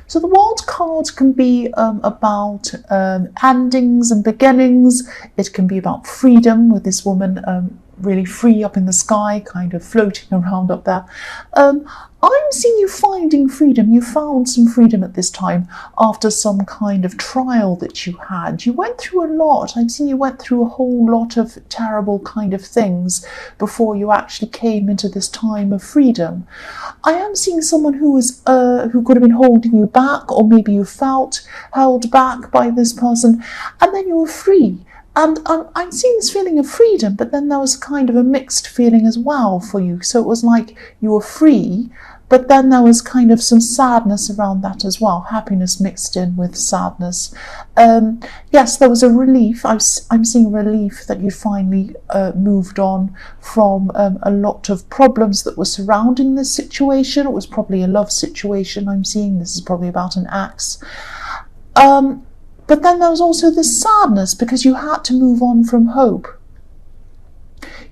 So the World card can be about endings and beginnings. It can be about freedom, with this woman really free up in the sky, kind of floating around up there. I'm seeing you finding freedom. You found some freedom at this time after some kind of trial that you had. You went through a lot. I'm seeing you went through a whole lot of terrible kind of things before you actually came into this time of freedom. I am seeing someone who could have been holding you back, or maybe you felt held back by this person, and then you were free. And I'm seeing this feeling of freedom, but then there was kind of a mixed feeling as well for you. So it was like you were free, but then there was kind of some sadness around that as well, happiness mixed in with sadness. Yes, there was a relief. I'm seeing relief that you finally moved on from a lot of problems that were surrounding this situation. It was probably a love situation I'm seeing. This is probably about an ex. But then there was also this sadness because you had to move on from hope.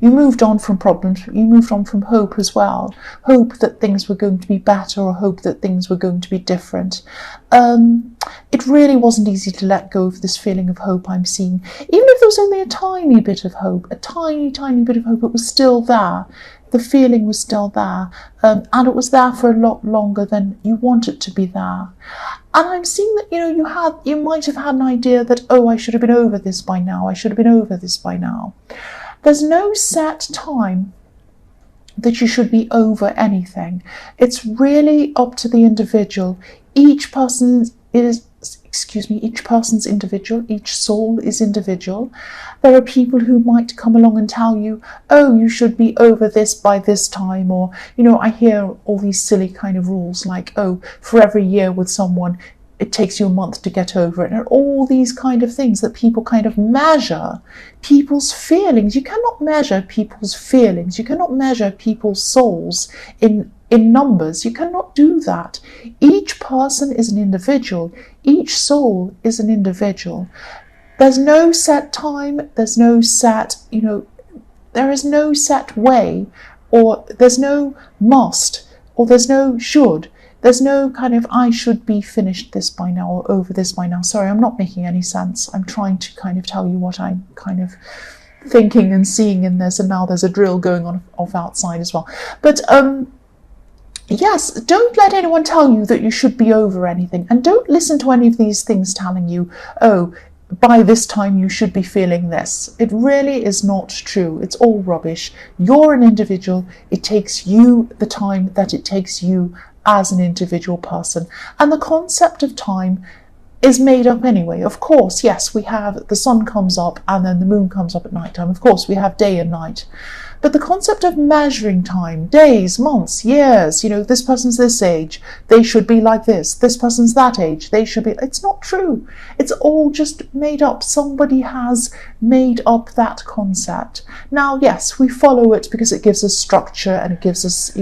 You moved on from problems, you moved on from hope as well. Hope that things were going to be better, or hope that things were going to be different. It really wasn't easy to let go of this feeling of hope I'm seeing. Even if there was only a tiny bit of hope, a tiny bit of hope, it was still there. The feeling was still there, and it was there for a lot longer than you wanted to be there. And I'm seeing that, you might have had an idea that, oh, I should have been over this by now. I should have been over this by now. There's no set time that you should be over anything. It's really up to the individual. Each person's individual. Each soul is individual. There are people who might come along and tell you, oh, you should be over this by this time. Or, I hear all these silly kind of rules like, oh, for every year with someone, it takes you a month to get over it. And all these kind of things that people kind of measure people's feelings. You cannot measure people's feelings. You cannot measure people's souls in numbers. You cannot do that. Each person is an individual. Each soul is an individual. There's no set time. There's no set, there is no set way, or there's no must, or there's no should. There's no kind of, I should be finished this by now, or over this by now. Sorry, I'm not making any sense. I'm trying to kind of tell you what I'm kind of thinking and seeing in this, and now there's a drill going on off outside as well. But yes, don't let anyone tell you that you should be over anything, and don't listen to any of these things telling you, oh, by this time you should be feeling this. It really is not true. It's all rubbish. You're an individual. It takes you the time that it takes you as an individual person. And the concept of time is made up anyway. Of course, yes, we have the sun comes up and then the moon comes up at night time. Of course, we have day and night. But the concept of measuring time, days, months, years, this person's this age, they should be like this. This person's that age, they should be. It's not true. It's all just made up. Somebody has made up that concept. Now, yes, we follow it because it gives us structure and it gives us,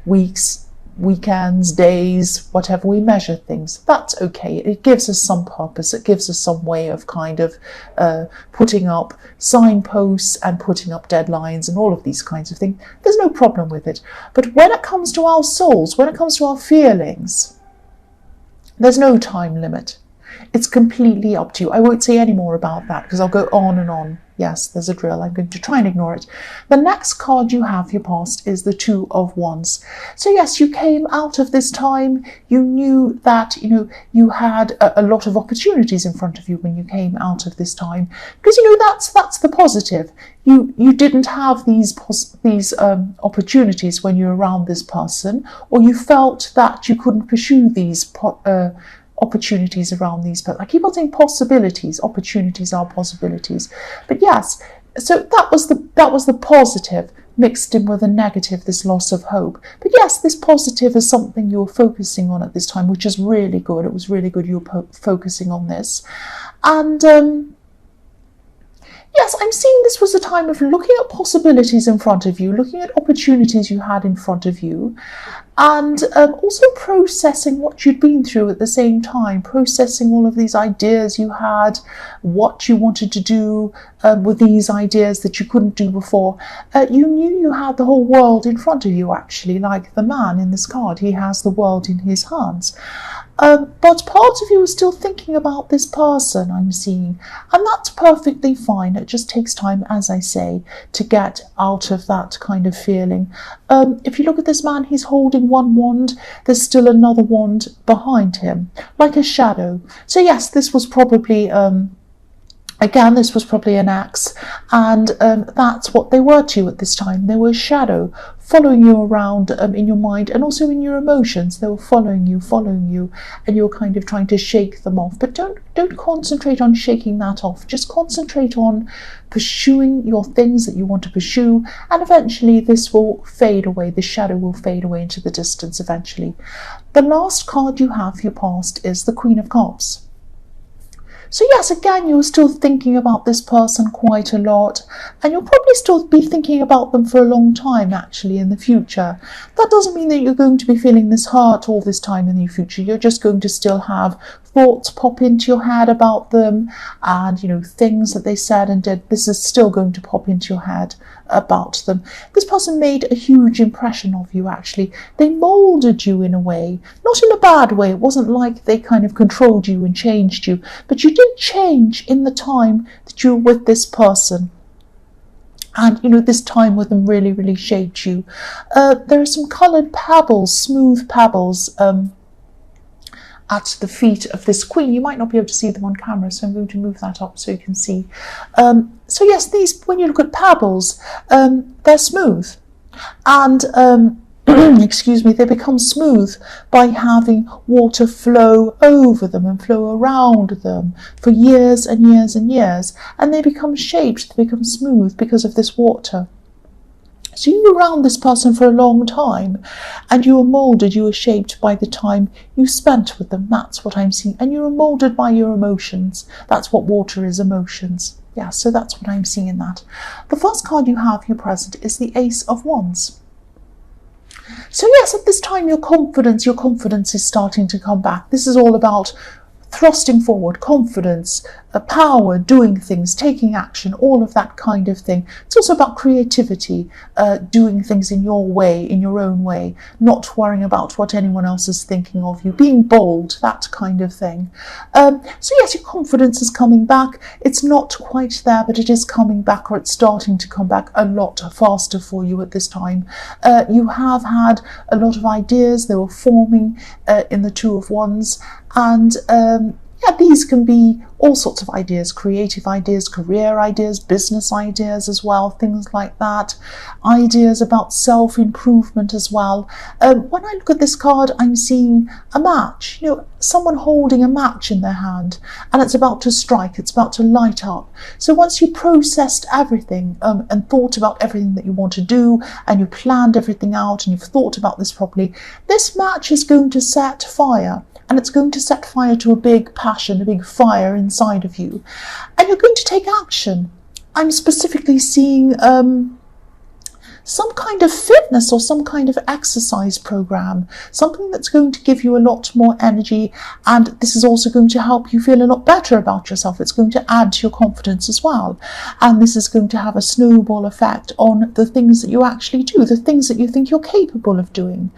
weeks, weekends, days, whatever. We measure things. That's okay. It gives us some purpose. It gives us some way of kind of putting up signposts and putting up deadlines and all of these kinds of things. There's no problem with it. But when it comes to our souls, when it comes to our feelings, there's no time limit. It's completely up to you. I won't say any more about that because I'll go on and on. Yes, there's a drill. I'm going to try and ignore it. The next card you have, your past, is the Two of Wands. So yes, you came out of this time. You knew that, you had a lot of opportunities in front of you when you came out of this time. Because, that's the positive. You didn't have these opportunities when you were around this person, or you felt that you couldn't pursue these opportunities around these, but I keep on saying possibilities. Opportunities are possibilities. But yes, so that was the positive mixed in with the negative, this loss of hope. But yes, this positive is something you're focusing on at this time, which is really good. It was really good you were focusing on this. And yes, I'm seeing this was a time of looking at possibilities in front of you, looking at opportunities you had in front of you, and also processing what you'd been through at the same time, processing all of these ideas you had, what you wanted to do with these ideas that you couldn't do before. You knew you had the whole world in front of you, actually, like the man in this card. He has the world in his hands. But part of you is still thinking about this person, I'm seeing, and that's perfectly fine. It just takes time, as I say, to get out of that kind of feeling. If you look at this man, he's holding one wand. There's still another wand behind him, like a shadow. So yes, this was probably again, this was probably an axe, and that's what they were to you at this time. They were a shadow following you around in your mind and also in your emotions. They were following you, and you were kind of trying to shake them off. But don't concentrate on shaking that off. Just concentrate on pursuing your things that you want to pursue, and eventually this will fade away. The shadow will fade away into the distance eventually. The last card you have for your past is the Queen of Cups. So yes, again, you're still thinking about this person quite a lot, and you'll probably still be thinking about them for a long time, actually, in the future. That doesn't mean that you're going to be feeling this hurt all this time in the future. You're just going to still have thoughts pop into your head about them, and, you know, things that they said and did. This is still going to pop into your head about them. This person made a huge impression of you, actually. They molded you in a way, not in a bad way. It wasn't like they kind of controlled you and changed you, but you did change in the time that you were with this person. And, you know, this time with them really, really shaped you. There are some coloured pebbles, smooth pebbles, at the feet of this queen. You might not be able to see them on camera, so I'm going to move that up so you can see. So yes, these, when you look at pebbles, they're smooth, and excuse me, they become smooth by having water flow over them and flow around them for years and years and years, and they become shaped, they become smooth because of this water. So you were around this person for a long time, and you were moulded, you were shaped by the time you spent with them. That's what I'm seeing. And you were moulded by your emotions. That's what water is, emotions. Yeah, so that's what I'm seeing in that. The first card you have here present is the Ace of Wands. So yes, at this time your confidence is starting to come back. This is all about thrusting forward, confidence, power, doing things, taking action, all of that kind of thing. It's also about creativity, doing things in your way, in your own way, not worrying about what anyone else is thinking of you, being bold, that kind of thing. So yes, your confidence is coming back. It's not quite there, but it is coming back, or it's starting to come back a lot faster for you at this time. You have had a lot of ideas. They were forming in the Two of Wands, and yeah, these can be all sorts of ideas, creative ideas, career ideas, business ideas as well, things like that. Ideas about self-improvement as well. When I look at this card, I'm seeing a match, you know, someone holding a match in their hand, and it's about to strike, it's about to light up. So once you processed everything and thought about everything that you want to do, and you planned everything out, and you've thought about this properly, this match is going to set fire. And it's going to set fire to a big passion, a big fire inside of you. And you're going to take action. I'm specifically seeing some kind of fitness or some kind of exercise program, something that's going to give you a lot more energy, and this is also going to help you feel a lot better about yourself. It's going to add to your confidence as well, and this is going to have a snowball effect on the things that you actually do, the things that you think you're capable of doing.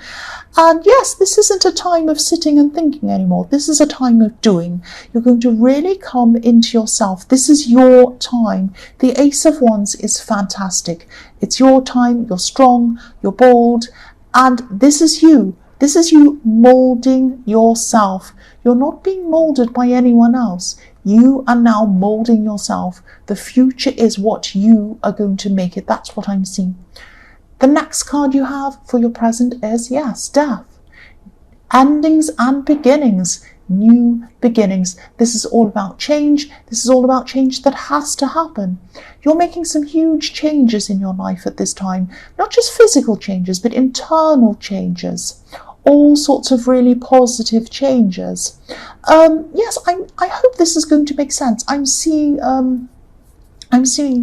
And yes, this isn't a time of sitting and thinking anymore. This is a time of doing. You're going to really come into yourself. This is your time. The Ace of Wands is fantastic. It's your time. You're strong, you're bold, and this is you. This is you moulding yourself. You're not being moulded by anyone else. You are now moulding yourself. The future is what you are going to make it. That's what I'm seeing. The next card you have for your present is, yes, Death. Endings and beginnings. New beginnings. This is all about change. This is all about change that has to happen. You're making some huge changes in your life at this time. Not just physical changes, but internal changes. All sorts of really positive changes. Yes, I hope this is going to make sense. I'm seeing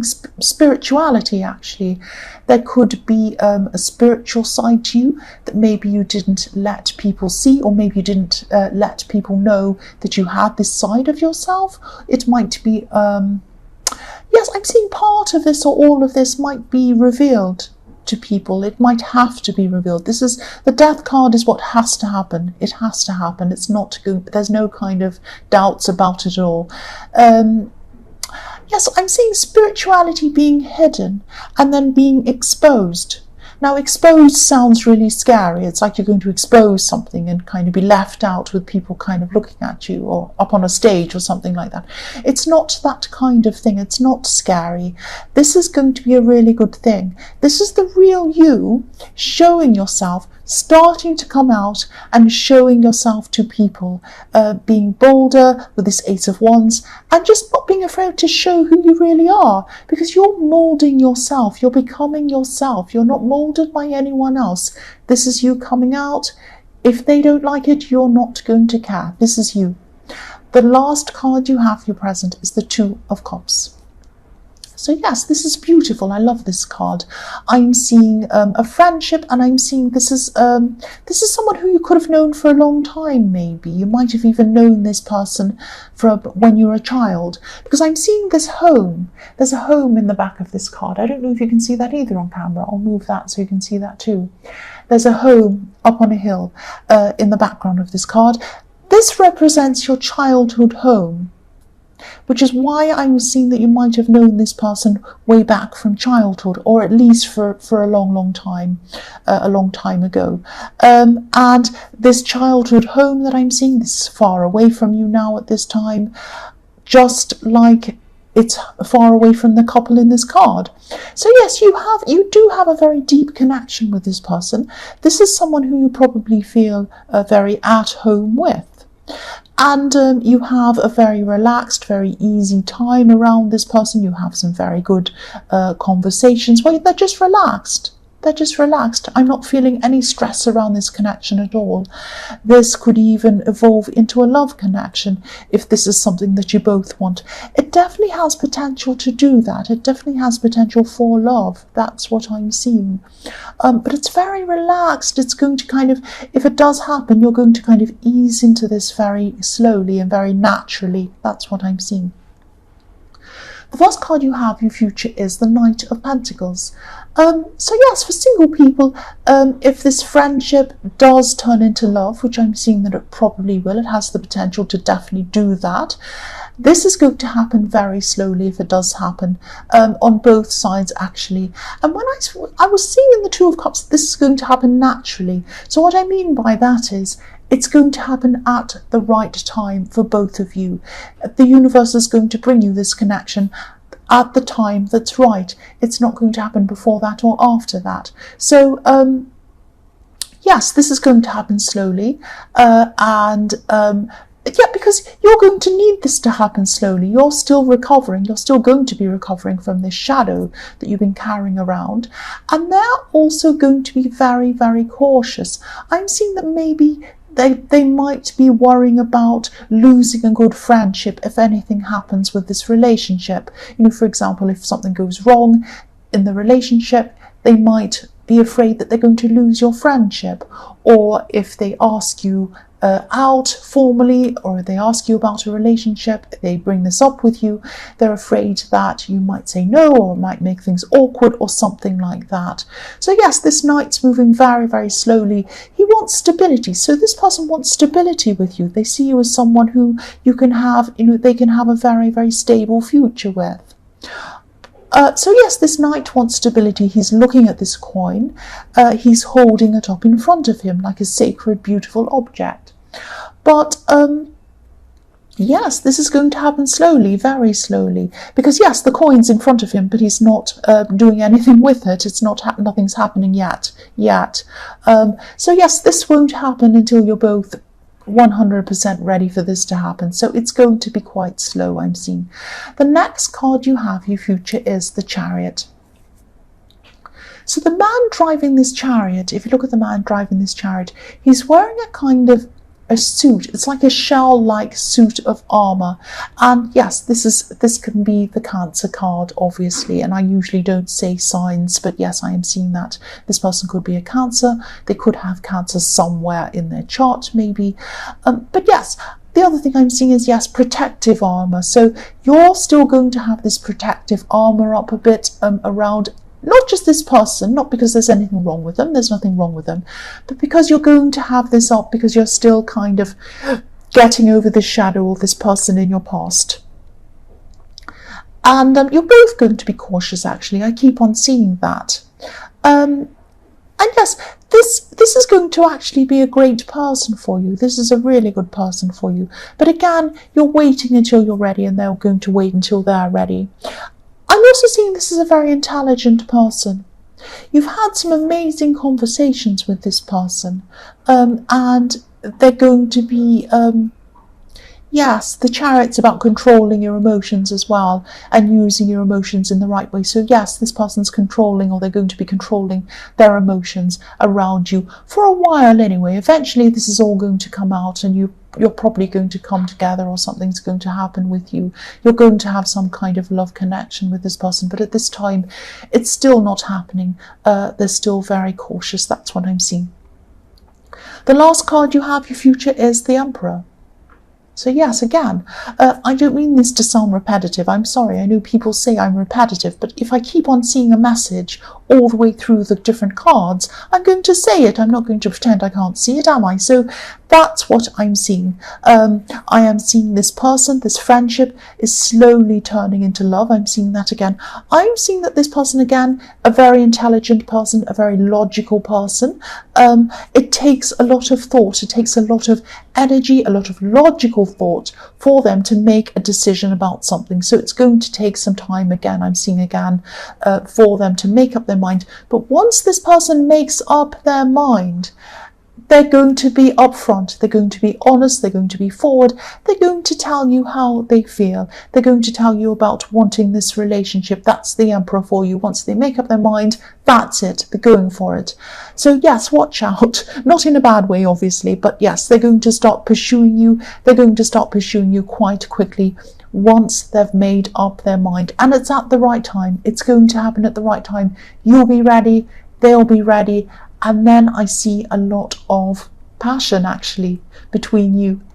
spirituality, actually. There could be a spiritual side to you that maybe you didn't let people see, or maybe you didn't let people know that you had this side of yourself. It might be, yes, I'm seeing part of this or all of this might be revealed to people. It might have to be revealed. This is the Death card is what has to happen. It has to happen. It's not good. There's no kind of doubts about it at all. Yes, I'm seeing spirituality being hidden and then being exposed. Now, exposed sounds really scary. It's like you're going to expose something and kind of be left out with people kind of looking at you, or up on a stage or something like that. It's not that kind of thing. It's not scary. This is going to be a really good thing. This is the real you showing yourself, starting to come out and showing yourself to people, being bolder with this Ace of Wands, and just not being afraid to show who you really are, because you're moulding yourself, you're becoming yourself, you're not moulded by anyone else. This is you coming out. If they don't like it, you're not going to care. This is you. The last card you have for present is the Two of Cups. So yes, this is beautiful. I love this card. I'm seeing a friendship, and I'm seeing this is someone who you could have known for a long time. Maybe you might have even known this person from when you were a child, because I'm seeing this home. There's a home in the back of this card. I don't know if you can see that either on camera. I'll move that so you can see that too. There's a home up on a hill in the background of this card. This represents your childhood home, which is why I was seeing that you might have known this person way back from childhood, or at least for a long time ago. And this childhood home that I'm seeing, this is far away from you now at this time, just like it's far away from the couple in this card. So yes, you do have a very deep connection with this person. This is someone who you probably feel very at home with. And you have a very relaxed, very easy time around this person. You have some very good conversations where they're just relaxed. They're just relaxed. I'm not feeling any stress around this connection at all. This could even evolve into a love connection if this is something that you both want. It definitely has potential to do that. It definitely has potential for love. That's what I'm seeing. But it's very relaxed. It's going to kind of, if it does happen, you're going to kind of ease into this very slowly and very naturally. That's what I'm seeing. The first card you have in your future is the Knight of Pentacles. So yes, for single people, if this friendship does turn into love, which I'm seeing that it probably will, it has the potential to definitely do that. This is going to happen very slowly if it does happen, on both sides actually. And when I was seeing in the Two of Cups, this is going to happen naturally. So what I mean by that is, it's going to happen at the right time for both of you. The universe is going to bring you this connection at the time that's right. It's not going to happen before that or after that. So yes, this is going to happen slowly, yeah, because you're going to need this to happen slowly. You're still recovering. You're still going to be recovering from this shadow that you've been carrying around. And they're also going to be very, very cautious. I'm seeing that maybe they might be worrying about losing a good friendship if anything happens with this relationship. You know, for example, if something goes wrong in the relationship, they might be afraid that they're going to lose your friendship. Or if they ask you out formally, or they ask you about a relationship, they bring this up with you, they're afraid that you might say no, or might make things awkward or something like that. So yes, this Knight's moving very, very slowly. He wants stability. So this person wants stability with you. They see you as someone who you can have, they can have a very, very stable future with. So yes, this Knight wants stability. He's looking at this coin. He's holding it up in front of him like a sacred, beautiful object. But yes, this is going to happen slowly, very slowly. Because yes, the coin's in front of him, but he's not doing anything with it. It's not nothing's happening yet. So yes, this won't happen until you're both 100% ready for this to happen. So it's going to be quite slow, I'm seeing. The next card you have, your future, is the Chariot. So the man driving this chariot, if you look at the man driving this chariot, he's wearing a kind of a suit. It's like a shell-like suit of armor. And yes, this can be the Cancer card, obviously, and I usually don't say signs, but yes, I am seeing that this person could be a Cancer. They could have Cancer somewhere in their chart, maybe. But yes, the other thing I'm seeing is, yes, protective armor. So you're still going to have this protective armor up a bit around not just this person, not because there's anything wrong with them, there's nothing wrong with them, but because you're going to have this up, because you're still kind of getting over this shadow of this person in your past. And you're both going to be cautious, actually. I keep on seeing that. And yes, this is going to actually be a great person for you. This is a really good person for you. But again, you're waiting until you're ready, and they're going to wait until they're ready. I'm also seeing this as a very intelligent person. You've had some amazing conversations with this person, and they're going to be... yes, the Chariot's about controlling your emotions as well, and using your emotions in the right way. So yes, this person's controlling, or they're going to be controlling their emotions around you for a while anyway. Eventually this is all going to come out, and you're probably going to come together, or something's going to happen with you. You're going to have some kind of love connection with this person, but at this time it's still not happening. They're still very cautious. That's what I'm seeing. The last card you have, your future, is the Emperor. So yes, again, I don't mean this to sound repetitive. I'm sorry, I know people say I'm repetitive, but if I keep on seeing a message all the way through the different cards, I'm going to say it. I'm not going to pretend I can't see it, am I? So that's what I'm seeing. I am seeing this person, this friendship is slowly turning into love. I'm seeing that again. I'm seeing that this person, again, a very intelligent person, a very logical person. It takes a lot of thought. It takes a lot of energy, a lot of logical thought for them to make a decision about something. So it's going to take some time, again, I'm seeing again, for them to make up their mind. But once this person makes up their mind, they're going to be upfront, they're going to be honest, they're going to be forward, they're going to tell you how they feel, they're going to tell you about wanting this relationship. That's the Emperor for you. Once they make up their mind, that's it, they're going for it. So yes, watch out, not in a bad way obviously, but yes, they're going to start pursuing you, they're going to start pursuing you quite quickly once they've made up their mind, and it's at the right time. It's going to happen at the right time. You'll be ready, they'll be ready. And then I see a lot of passion actually between you